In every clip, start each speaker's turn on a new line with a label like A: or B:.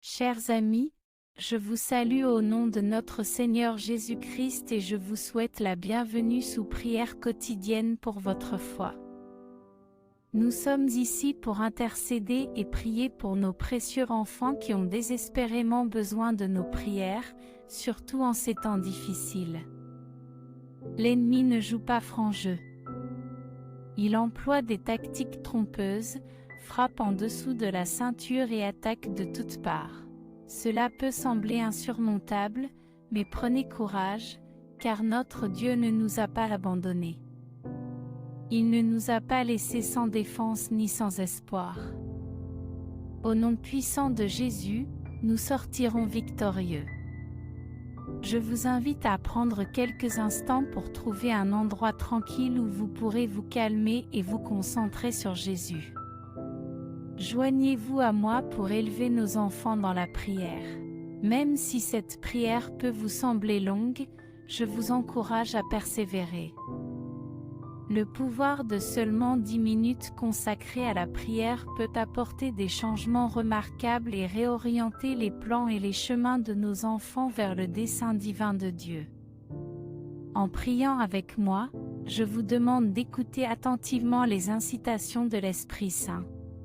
A: Chers amis, je vous salue au nom de notre Seigneur Jésus-Christ et je vous souhaite la bienvenue sous prière quotidienne pour votre foi. Nous sommes ici pour intercéder et prier pour nos précieux enfants qui ont désespérément besoin de nos prières, surtout en ces temps difficiles. L'ennemi ne joue pas franc jeu. Il emploie des tactiques trompeuses, frappe en dessous de la ceinture et attaque de toutes parts. Cela peut sembler insurmontable, mais prenez courage, car notre Dieu ne nous a pas abandonnés. Il ne nous a pas laissés sans défense ni sans espoir. Au nom puissant de Jésus, nous sortirons victorieux. Je vous invite à prendre quelques instants pour trouver un endroit tranquille où vous pourrez vous calmer et vous concentrer sur Jésus. Joignez-vous à moi pour élever nos enfants dans la prière. Même si cette prière peut vous sembler longue, je vous encourage à persévérer. Le pouvoir de seulement 10 minutes consacrées à la prière peut apporter des changements remarquables et réorienter les plans et les chemins de nos enfants vers le dessein divin de Dieu. En priant avec moi, je vous demande d'écouter attentivement les incitations de l'Esprit Saint.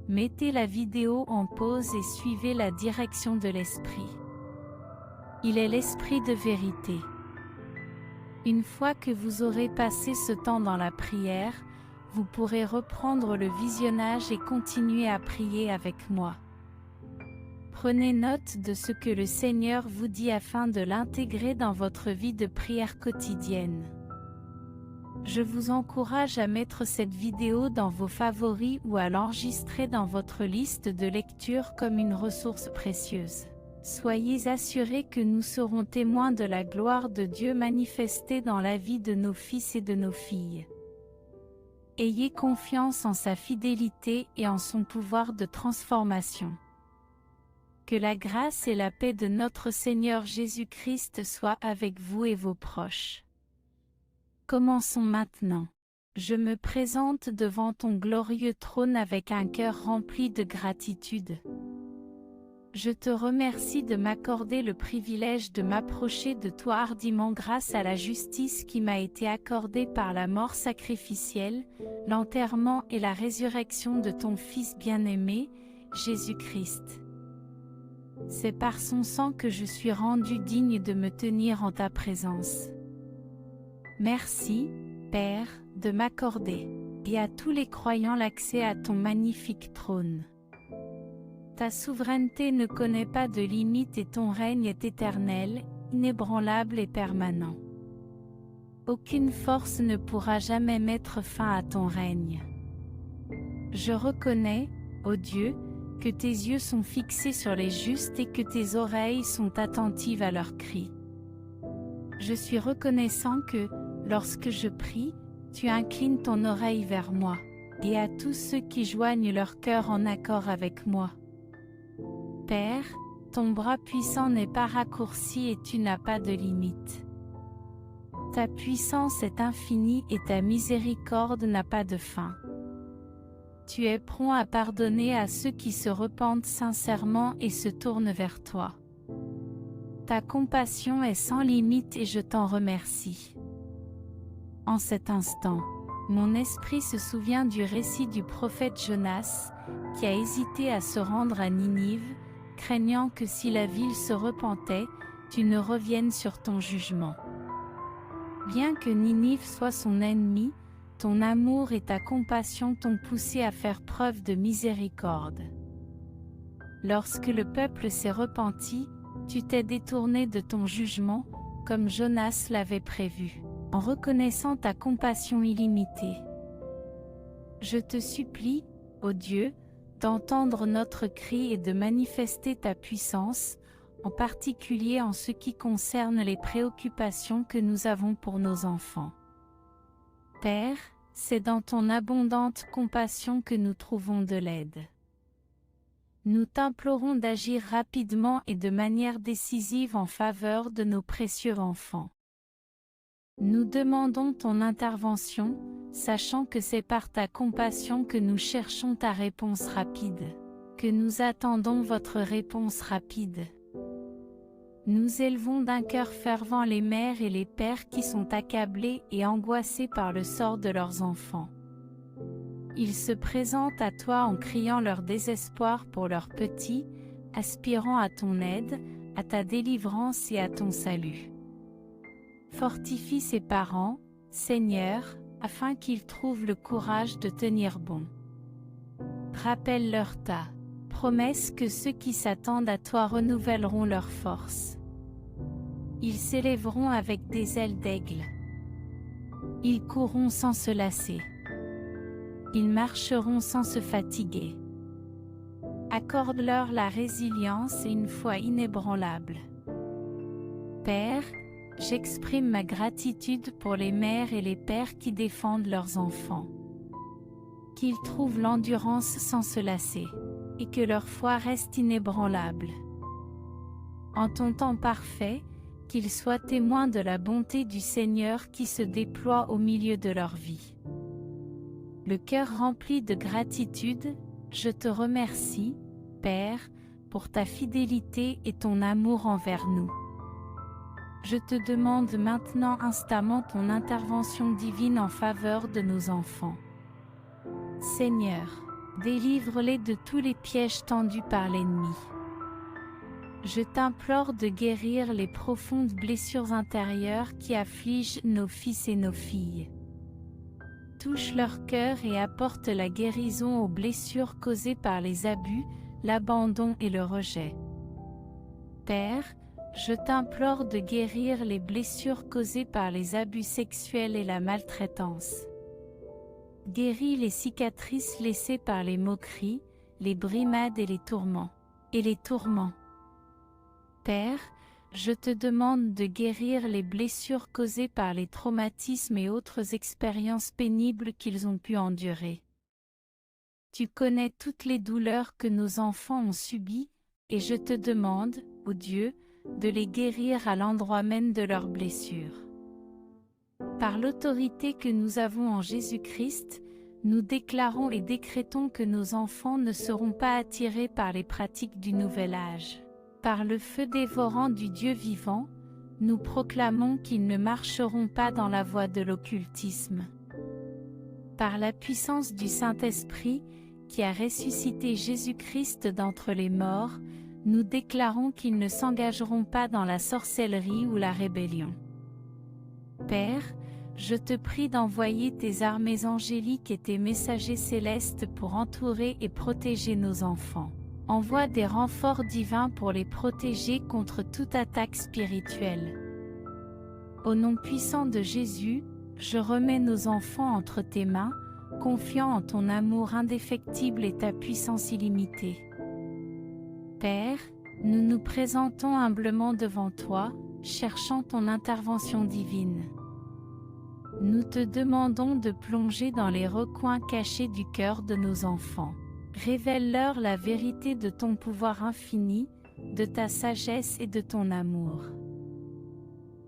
A: Mettez la vidéo en pause et suivez la direction de l'Esprit. Il est l'Esprit de vérité. Une fois que vous aurez passé ce temps dans la prière, vous pourrez reprendre le visionnage et continuer à prier avec moi. Prenez note de ce que le Seigneur vous dit afin de l'intégrer dans votre vie de prière quotidienne. Je vous encourage à mettre cette vidéo dans vos favoris ou à l'enregistrer dans votre liste de lecture comme une ressource précieuse. Soyez assurés que nous serons témoins de la gloire de Dieu manifestée dans la vie de nos fils et de nos filles. Ayez confiance en sa fidélité et en son pouvoir de transformation. Que la grâce et la paix de notre Seigneur Jésus-Christ soient avec vous et vos proches. Commençons maintenant. Je me présente devant ton glorieux trône avec un cœur rempli de gratitude. Je te remercie de m'accorder le privilège de m'approcher de toi hardiment grâce à la justice qui m'a été accordée par la mort sacrificielle, l'enterrement et la résurrection de ton Fils bien-aimé, Jésus-Christ. C'est par son sang que je suis rendu digne de me tenir en ta présence. Merci, Père, de m'accorder, et à tous les croyants l'accès à ton magnifique trône. Ta souveraineté ne connaît pas de limite et ton règne est éternel, inébranlable et permanent. Aucune force ne pourra jamais mettre fin à ton règne. Je reconnais, ô Dieu, que tes yeux sont fixés sur les justes et que tes oreilles sont attentives à leurs cris. Je suis reconnaissant que, lorsque je prie, tu inclines ton oreille vers moi, et à tous ceux qui joignent leur cœur en accord avec moi. Père, ton bras puissant n'est pas raccourci et tu n'as pas de limite. Ta puissance est infinie et ta miséricorde n'a pas de fin. Tu es prompt à pardonner à ceux qui se repentent sincèrement et se tournent vers toi. Ta compassion est sans limite et je t'en remercie. En cet instant, mon esprit se souvient du récit du prophète Jonas, qui a hésité à se rendre à Ninive, craignant que si la ville se repentait, tu ne reviennes sur ton jugement. Bien que Ninive soit son ennemi, ton amour et ta compassion t'ont poussé à faire preuve de miséricorde. Lorsque le peuple s'est repenti, tu t'es détourné de ton jugement, comme Jonas l'avait prévu, en reconnaissant ta compassion illimitée. Je te supplie, ô Dieu, d'entendre notre cri et de manifester ta puissance, en particulier en ce qui concerne les préoccupations que nous avons pour nos enfants. Père, c'est dans ton abondante compassion que nous trouvons de l'aide. Nous t'implorons d'agir rapidement et de manière décisive en faveur de nos précieux enfants. Nous demandons ton intervention, sachant que c'est par ta compassion que nous cherchons ta réponse rapide. que nous attendons votre réponse rapide. Nous élevons d'un cœur fervent les mères et les pères qui sont accablés et angoissés par le sort de leurs enfants. Ils se présentent à toi en criant leur désespoir pour leurs petits, aspirant à ton aide, à ta délivrance et à ton salut. Fortifie ses parents, Seigneur, afin qu'ils trouvent le courage de tenir bon. Rappelle-leur ta promesse que ceux qui s'attendent à toi renouvelleront leur force. Ils s'élèveront avec des ailes d'aigle. Ils courront sans se lasser. Ils marcheront sans se fatiguer. Accorde-leur la résilience et une foi inébranlable. Père, j'exprime ma gratitude pour les mères et les pères qui défendent leurs enfants. Qu'ils trouvent l'endurance sans se lasser, et que leur foi reste inébranlable. En ton temps parfait, qu'ils soient témoins de la bonté du Seigneur qui se déploie au milieu de leur vie. Le cœur rempli de gratitude, je te remercie, Père, pour ta fidélité et ton amour envers nous. Je te demande maintenant instamment ton intervention divine en faveur de nos enfants. Seigneur, délivre-les de tous les pièges tendus par l'ennemi. Je t'implore de guérir les profondes blessures intérieures qui affligent nos fils et nos filles. Touche leur cœur et apporte la guérison aux blessures causées par les abus, l'abandon et le rejet. Père, je t'implore de guérir les blessures causées par les abus sexuels et la maltraitance. Guéris les cicatrices laissées par les moqueries, les brimades et les tourments. Père, je te demande de guérir les blessures causées par les traumatismes et autres expériences pénibles qu'ils ont pu endurer. Tu connais toutes les douleurs que nos enfants ont subies, et je te demande, ô Dieu, de les guérir à l'endroit même de leurs blessures. Par l'autorité que nous avons en Jésus-Christ, nous déclarons et décrétons que nos enfants ne seront pas attirés par les pratiques du nouvel âge. Par le feu dévorant du Dieu vivant, nous proclamons qu'ils ne marcheront pas dans la voie de l'occultisme. Par la puissance du Saint-Esprit, qui a ressuscité Jésus-Christ d'entre les morts, nous déclarons qu'ils ne s'engageront pas dans la sorcellerie ou la rébellion. Père, je te prie d'envoyer tes armées angéliques et tes messagers célestes pour entourer et protéger nos enfants. Envoie des renforts divins pour les protéger contre toute attaque spirituelle. Au nom puissant de Jésus, je remets nos enfants entre tes mains, confiant en ton amour indéfectible et ta puissance illimitée. Père, nous nous présentons humblement devant toi, cherchant ton intervention divine. Nous te demandons de plonger dans les recoins cachés du cœur de nos enfants. Révèle-leur la vérité de ton pouvoir infini, de ta sagesse et de ton amour.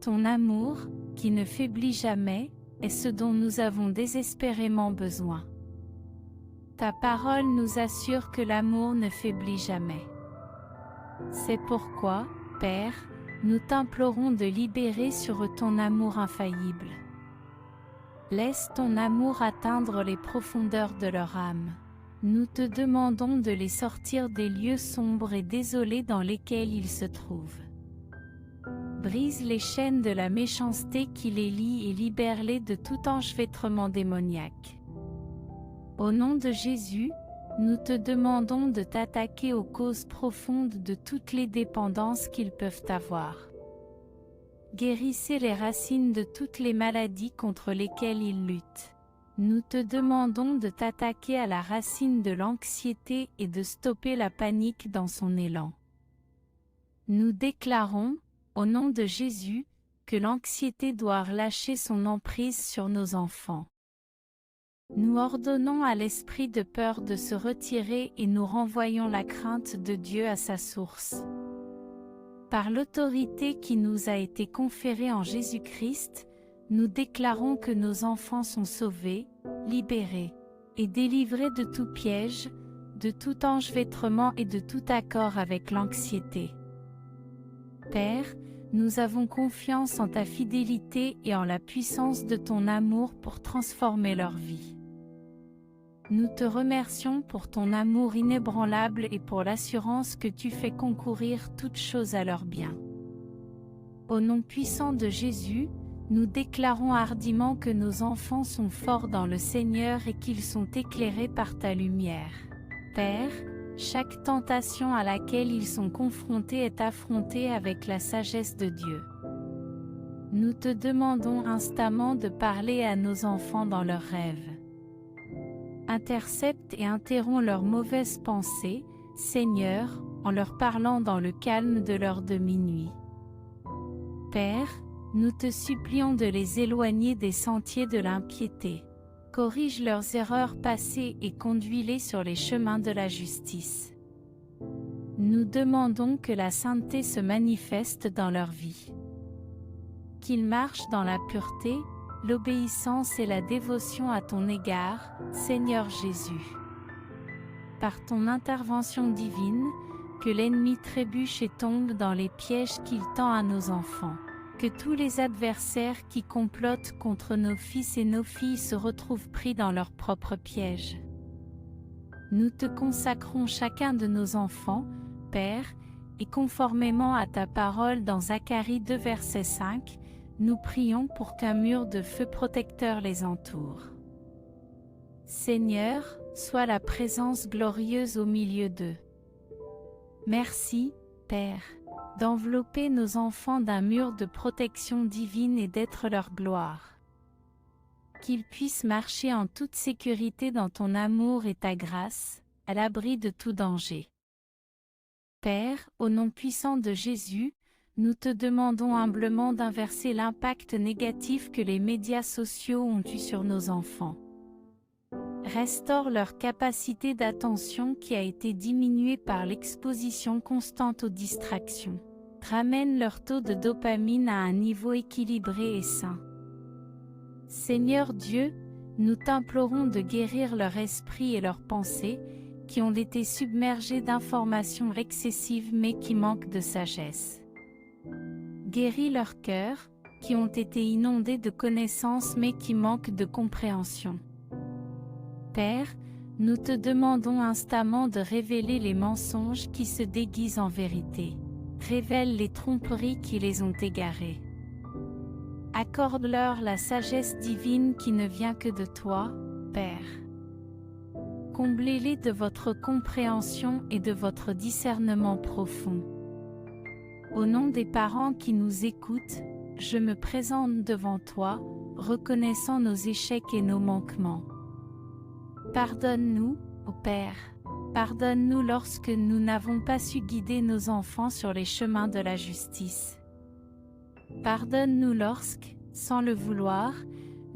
A: Ton amour, qui ne faiblit jamais, est ce dont nous avons désespérément besoin. Ta parole nous assure que l'amour ne faiblit jamais. C'est pourquoi, Père, nous t'implorons de libérer sur eux ton amour infaillible. Laisse ton amour atteindre les profondeurs de leur âme. Nous te demandons de les sortir des lieux sombres et désolés dans lesquels ils se trouvent. Brise les chaînes de la méchanceté qui les lient et libère-les de tout enchevêtrement démoniaque. Au nom de Jésus, nous te demandons de t'attaquer aux causes profondes de toutes les dépendances qu'ils peuvent avoir. Guérissez les racines de toutes les maladies contre lesquelles ils luttent. Nous te demandons de t'attaquer à la racine de l'anxiété et de stopper la panique dans son élan. Nous déclarons, au nom de Jésus, que l'anxiété doit relâcher son emprise sur nos enfants. Nous ordonnons à l'esprit de peur de se retirer et nous renvoyons la crainte de Dieu à sa source. Par l'autorité qui nous a été conférée en Jésus-Christ, nous déclarons que nos enfants sont sauvés, libérés et délivrés de tout piège, de tout enchevêtrement et de tout accord avec l'anxiété. Père, nous avons confiance en ta fidélité et en la puissance de ton amour pour transformer leur vie. Nous te remercions pour ton amour inébranlable et pour l'assurance que tu fais concourir toutes choses à leur bien. Au nom puissant de Jésus, nous déclarons hardiment que nos enfants sont forts dans le Seigneur et qu'ils sont éclairés par ta lumière. Père, chaque tentation à laquelle ils sont confrontés est affrontée avec la sagesse de Dieu. Nous te demandons instamment de parler à nos enfants dans leurs rêves. Intercepte et interromps leurs mauvaises pensées, Seigneur, en leur parlant dans le calme de l'heure de minuit. Père, nous te supplions de les éloigner des sentiers de l'impiété. Corrige leurs erreurs passées et conduis-les sur les chemins de la justice. Nous demandons que la sainteté se manifeste dans leur vie. Qu'ils marchent dans la pureté, l'obéissance et la dévotion à ton égard, Seigneur Jésus. Par ton intervention divine, que l'ennemi trébuche et tombe dans les pièges qu'il tend à nos enfants. Que tous les adversaires qui complotent contre nos fils et nos filles se retrouvent pris dans leurs propres pièges. Nous te consacrons chacun de nos enfants, Père, et conformément à ta parole dans Zacharie 2 verset 5, nous prions pour qu'un mur de feu protecteur les entoure. Seigneur, sois la présence glorieuse au milieu d'eux. Merci, Père, d'envelopper nos enfants d'un mur de protection divine et d'être leur gloire. Qu'ils puissent marcher en toute sécurité dans ton amour et ta grâce, à l'abri de tout danger. Père, au nom puissant de Jésus, nous te demandons humblement d'inverser l'impact négatif que les médias sociaux ont eu sur nos enfants. Restaure leur capacité d'attention qui a été diminuée par l'exposition constante aux distractions. Ramène leur taux de dopamine à un niveau équilibré et sain. Seigneur Dieu, nous t'implorons de guérir leur esprit et leurs pensées, qui ont été submergés d'informations excessives mais qui manquent de sagesse. Guéris leurs cœurs, qui ont été inondés de connaissances mais qui manquent de compréhension. Père, nous te demandons instamment de révéler les mensonges qui se déguisent en vérité. Révèle les tromperies qui les ont égarés. Accorde-leur la sagesse divine qui ne vient que de toi, Père. Comblez-les de votre compréhension et de votre discernement profond. Au nom des parents qui nous écoutent, je me présente devant toi, reconnaissant nos échecs et nos manquements. Pardonne-nous, ô Père. Pardonne-nous lorsque nous n'avons pas su guider nos enfants sur les chemins de la justice. Pardonne-nous lorsque, sans le vouloir,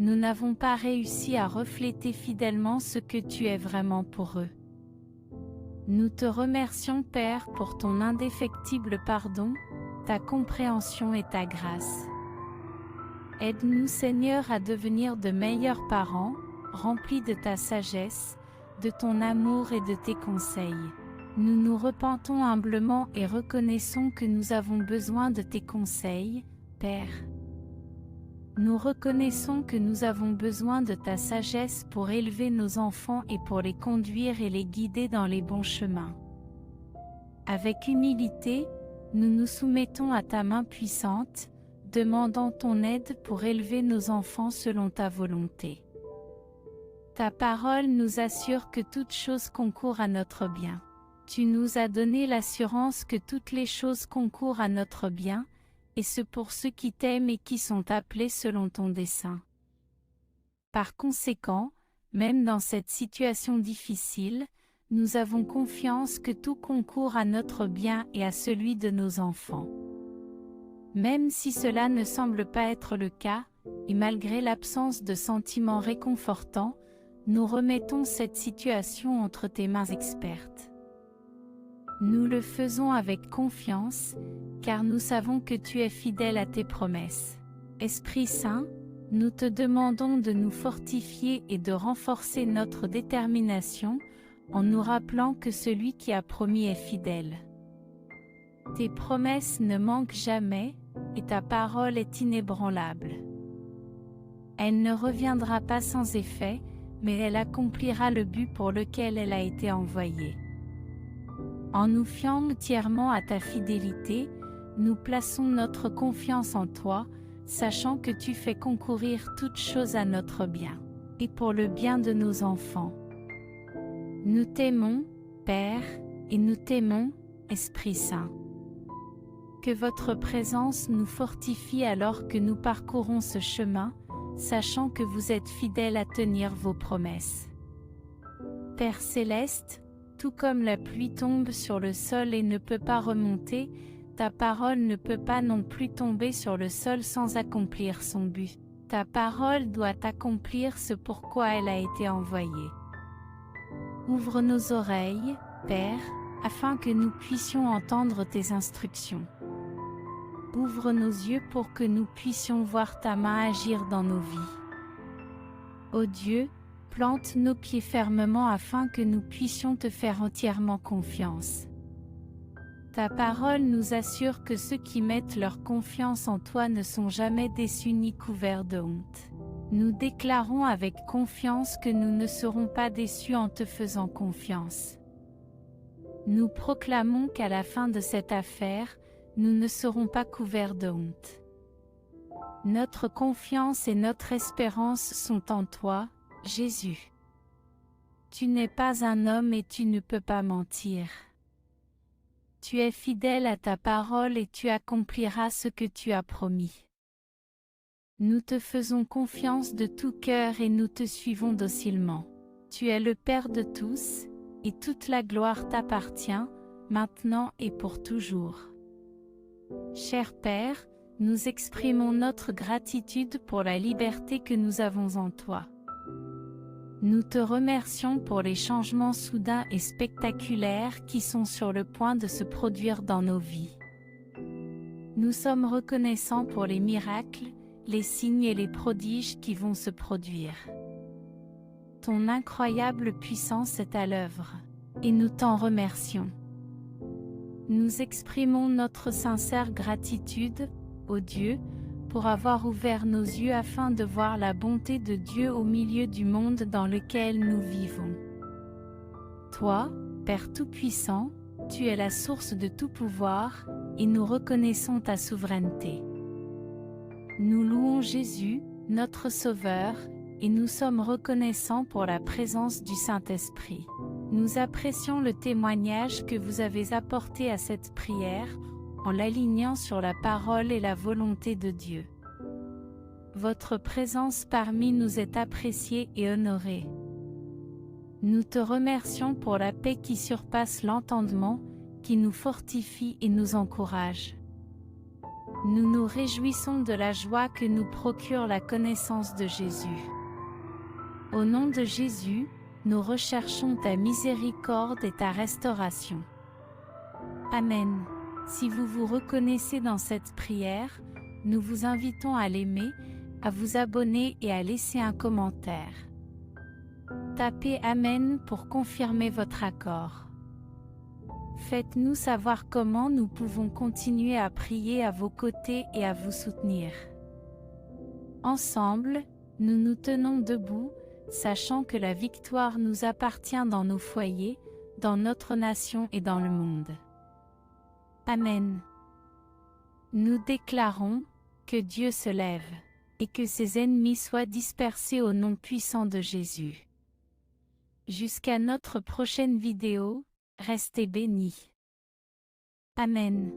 A: nous n'avons pas réussi à refléter fidèlement ce que tu es vraiment pour eux. Nous te remercions, Père, pour ton indéfectible pardon, ta compréhension et ta grâce. Aide-nous, Seigneur, à devenir de meilleurs parents, remplis de ta sagesse, de ton amour et de tes conseils. Nous nous repentons humblement et reconnaissons que nous avons besoin de tes conseils, Père. Nous reconnaissons que nous avons besoin de ta sagesse pour élever nos enfants et pour les conduire et les guider dans les bons chemins. Avec humilité, nous nous soumettons à ta main puissante, demandant ton aide pour élever nos enfants selon ta volonté. Ta parole nous assure que toute chose concourt à notre bien. Tu nous as donné l'assurance que toutes les choses concourent à notre bien, et ce pour ceux qui t'aiment et qui sont appelés selon ton dessein. Par conséquent, même dans cette situation difficile, nous avons confiance que tout concourt à notre bien et à celui de nos enfants. Même si cela ne semble pas être le cas, et malgré l'absence de sentiments réconfortants, nous remettons cette situation entre tes mains expertes. Nous le faisons avec confiance, car nous savons que tu es fidèle à tes promesses. Esprit Saint, nous te demandons de nous fortifier et de renforcer notre détermination, en nous rappelant que celui qui a promis est fidèle. Tes promesses ne manquent jamais, et ta parole est inébranlable. Elle ne reviendra pas sans effet, mais elle accomplira le but pour lequel elle a été envoyée. En nous fiant entièrement à ta fidélité, nous plaçons notre confiance en toi, sachant que tu fais concourir toutes choses à notre bien, et pour le bien de nos enfants. Nous t'aimons, Père, et nous t'aimons, Esprit Saint. Que votre présence nous fortifie alors que nous parcourons ce chemin, sachant que vous êtes fidèle à tenir vos promesses. Père céleste, tout comme la pluie tombe sur le sol et ne peut pas remonter, ta parole ne peut pas non plus tomber sur le sol sans accomplir son but. Ta parole doit accomplir ce pourquoi elle a été envoyée. Ouvre nos oreilles, Père, afin que nous puissions entendre tes instructions. Ouvre nos yeux pour que nous puissions voir ta main agir dans nos vies. Ô Dieu, plante nos pieds fermement afin que nous puissions te faire entièrement confiance. Ta parole nous assure que ceux qui mettent leur confiance en toi ne sont jamais déçus ni couverts de honte. Nous déclarons avec confiance que nous ne serons pas déçus en te faisant confiance. Nous proclamons qu'à la fin de cette affaire, nous ne serons pas couverts de honte. Notre confiance et notre espérance sont en toi, Jésus. Tu n'es pas un homme et tu ne peux pas mentir. Tu es fidèle à ta parole et tu accompliras ce que tu as promis. Nous te faisons confiance de tout cœur et nous te suivons docilement. Tu es le Père de tous, et toute la gloire t'appartient, maintenant et pour toujours. Cher Père, nous exprimons notre gratitude pour la liberté que nous avons en toi. Nous te remercions pour les changements soudains et spectaculaires qui sont sur le point de se produire dans nos vies. Nous sommes reconnaissants pour les miracles, les signes et les prodiges qui vont se produire. Ton incroyable puissance est à l'œuvre, et nous t'en remercions. Nous exprimons notre sincère gratitude, ô Dieu, pour avoir ouvert nos yeux afin de voir la bonté de Dieu au milieu du monde dans lequel nous vivons. Toi, Père Tout-Puissant, tu es la source de tout pouvoir, et nous reconnaissons ta souveraineté. Nous louons Jésus, notre Sauveur, et nous sommes reconnaissants pour la présence du Saint-Esprit. Nous apprécions le témoignage que vous avez apporté à cette prière, en l'alignant sur la parole et la volonté de Dieu. Votre présence parmi nous est appréciée et honorée. Nous te remercions pour la paix qui surpasse l'entendement, qui nous fortifie et nous encourage. Nous nous réjouissons de la joie que nous procure la connaissance de Jésus. Au nom de Jésus, nous recherchons ta miséricorde et ta restauration. Amen. Si vous vous reconnaissez dans cette prière, nous vous invitons à l'aimer, à vous abonner et à laisser un commentaire. Tapez Amen pour confirmer votre accord. Faites-nous savoir comment nous pouvons continuer à prier à vos côtés et à vous soutenir. Ensemble, nous nous tenons debout, sachant que la victoire nous appartient dans nos foyers, dans notre nation et dans le monde. Amen. Nous déclarons que Dieu se lève, et que ses ennemis soient dispersés au nom puissant de Jésus. Jusqu'à notre prochaine vidéo, restez bénis. Amen.